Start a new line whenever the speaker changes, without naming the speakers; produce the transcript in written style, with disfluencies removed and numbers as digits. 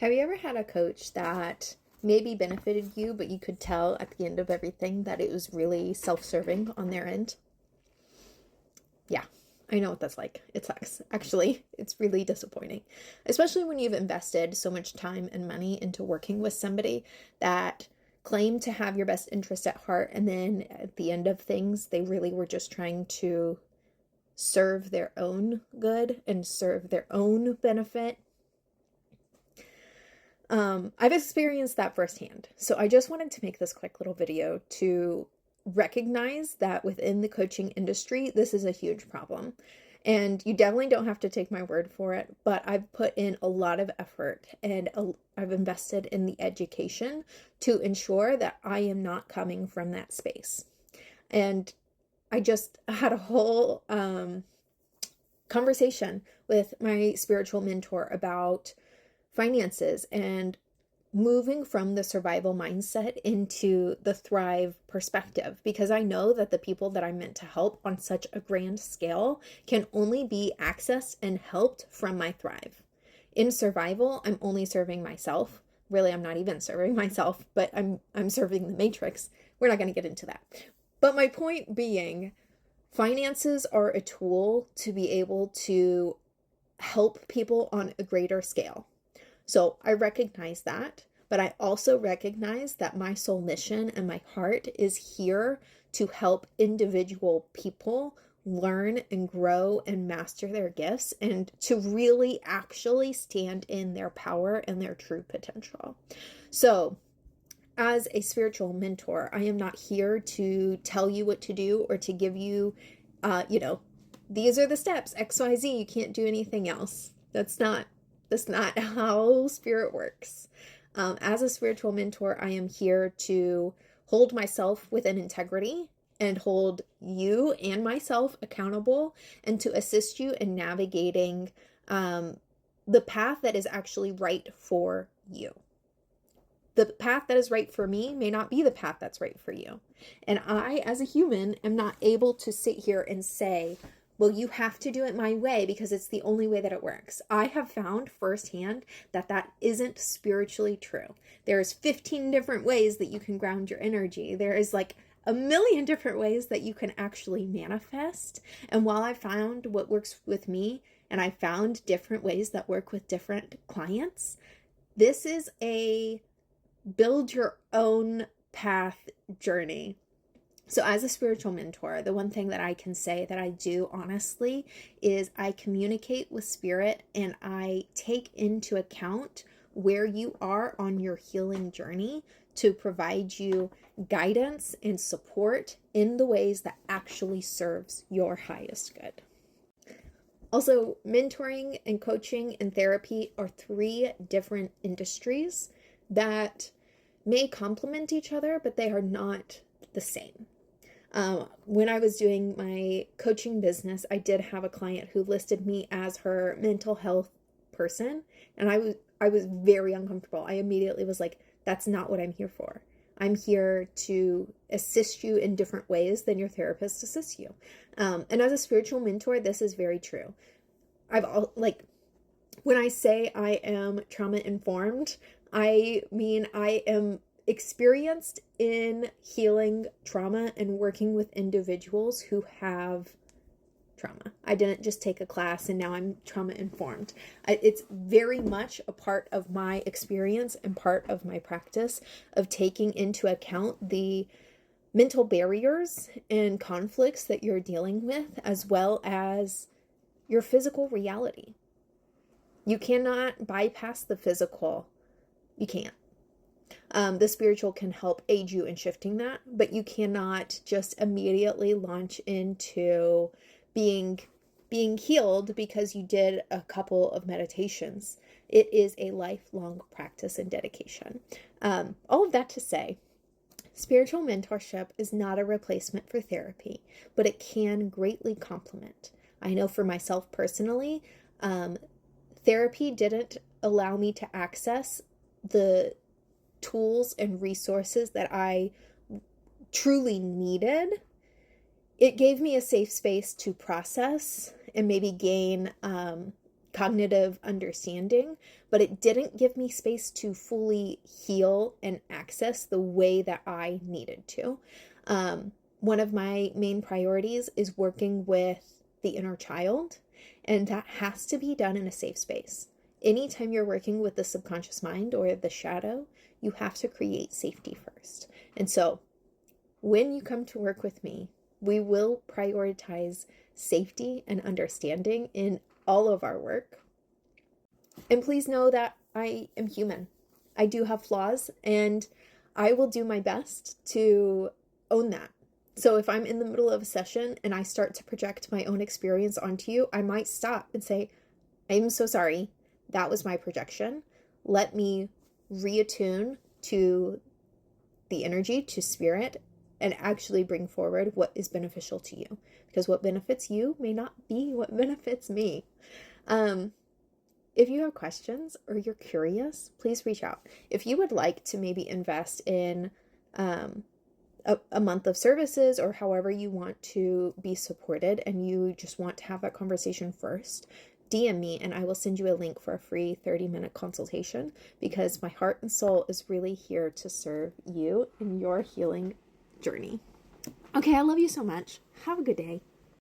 Have you ever had a coach that maybe benefited you, but you could tell at the end of everything that it was really self-serving on their end? Yeah, I know what that's like. It sucks. Actually, it's really disappointing, especially when you've invested so much time and money into working with somebody that claimed to have your best interest at heart, and then at the end of things, they really were just trying to serve their own good and serve their own benefit. I've experienced that firsthand. So I just wanted to make this quick little video to recognize that within the coaching industry, this is a huge problem. And you definitely don't have to take my word for it, but I've put in a lot of effort and I've invested in the education to ensure that I am not coming from that space. And I just had a whole conversation with my spiritual mentor about finances and moving from the survival mindset into the thrive perspective, because I know that the people that I'm meant to help on such a grand scale can only be accessed and helped from my thrive. In survival, I'm only serving myself. Really, I'm not even serving myself, but I'm serving the matrix. We're not going to get into that. But my point being, finances are a tool to be able to help people on a greater scale. So I recognize that, but I also recognize that my soul mission and my heart is here to help individual people learn and grow and master their gifts and to really actually stand in their power and their true potential. So as a spiritual mentor, I am not here to tell you what to do or to give you, these are the steps, XYZ, you can't do anything else. That's not how spirit works. As a spiritual mentor, I am here to hold myself within integrity and hold you and myself accountable and to assist you in navigating the path that is actually right for you. The path that is right for me may not be the path that's right for you. And I, as a human, am not able to sit here and say, well, you have to do it my way because it's the only way that it works. I have found firsthand that that isn't spiritually true. There's 15 different ways that you can ground your energy. There is like a million different ways that you can actually manifest. And while I found what works with me, and I found different ways that work with different clients, this is a build your own path journey. So as a spiritual mentor, the one thing that I can say that I do honestly is I communicate with spirit and I take into account where you are on your healing journey to provide you guidance and support in the ways that actually serves your highest good. Also, mentoring and coaching and therapy are three different industries that may complement each other, but they are not the same. When I was doing my coaching business, I did have a client who listed me as her mental health person, and I was very uncomfortable. I immediately was like, that's not what I'm here for. I'm here to assist you in different ways than your therapist assists you. And as a spiritual mentor, this is very true. When I say I am trauma informed, I mean I am experienced in healing trauma and working with individuals who have trauma. I didn't just take a class and now I'm trauma informed. It's very much a part of my experience and part of my practice of taking into account the mental barriers and conflicts that you're dealing with, as well as your physical reality. You cannot bypass the physical. You can't. The spiritual can help aid you in shifting that, but you cannot just immediately launch into being healed because you did a couple of meditations. It is a lifelong practice and dedication. All of that to say, spiritual mentorship is not a replacement for therapy, but it can greatly complement. I know for myself personally, therapy didn't allow me to access the tools and resources that I truly needed. It gave me a safe space to process and maybe gain cognitive understanding, but it didn't give me space to fully heal and access the way that I needed to. One of my main priorities is working with the inner child, and that has to be done in a safe space. Anytime you're working with the subconscious mind or the shadow, you have to create safety first. And so when you come to work with me, we will prioritize safety and understanding in all of our work. And please know that I am human. I do have flaws, and I will do my best to own that. So if I'm in the middle of a session and I start to project my own experience onto you, I might stop and say, I'm so sorry. That was my projection. Let me reattune to the energy, to spirit, and actually bring forward what is beneficial to you. Because what benefits you may not be what benefits me. If you have questions or you're curious, please reach out. If you would like to maybe invest in a month of services, or however you want to be supported, and you just want to have that conversation first, DM me and I will send you a link for a free 30-minute consultation, because my heart and soul is really here to serve you in your healing journey. Okay, I love you so much. Have a good day.